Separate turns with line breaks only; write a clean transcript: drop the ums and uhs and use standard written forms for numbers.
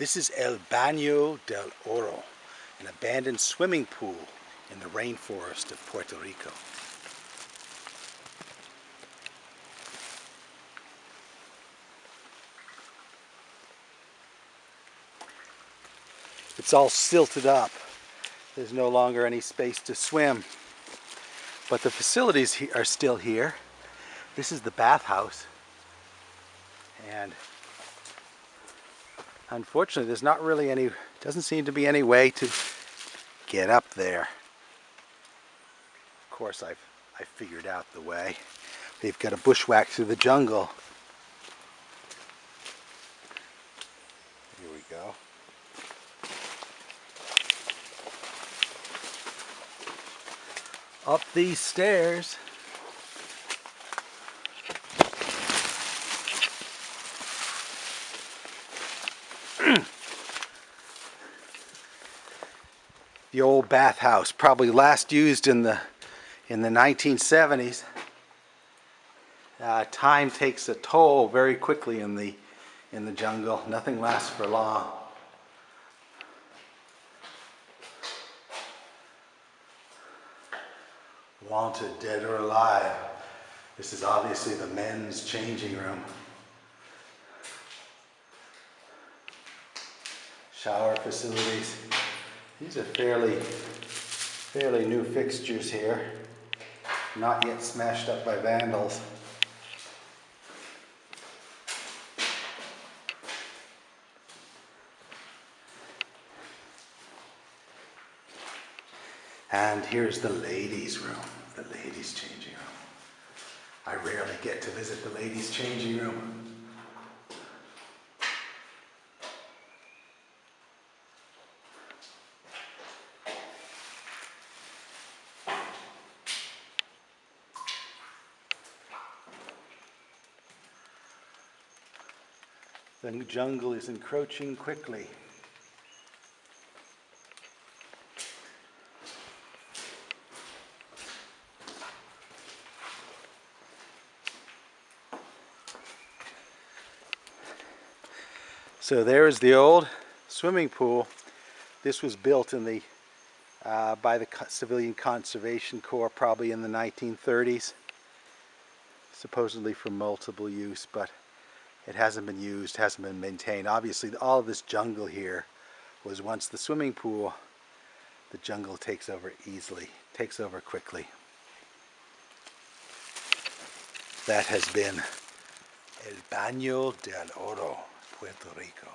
This is El Baño de Oro, an abandoned swimming pool in the rainforest of Puerto Rico. It's all silted up. There's no longer any space to swim. But the facilities are still here. This is the bathhouse. And unfortunately, there's not really any, doesn't seem to be any way to get up there. Of course, I figured out the way. They've got a bushwhack through the jungle. Here we go. Up these stairs. The old bathhouse, probably last used in the 1970s. Time takes a toll very quickly in the jungle. Nothing lasts for long. Wanted, dead or alive. This is obviously the men's changing room. Shower facilities. These are fairly new fixtures here. Not yet smashed up by vandals. And here's the ladies' room, the ladies' changing room. I rarely get to visit the ladies' changing room. The jungle is encroaching quickly. So there's the old swimming pool. This was built in by the Civilian Conservation Corps probably in the 1930s. Supposedly for multiple use, but it hasn't been used, hasn't been maintained. Obviously all of this jungle here was once the swimming pool. The jungle takes over easily, takes over quickly. That has been El Baño de Oro, Puerto Rico.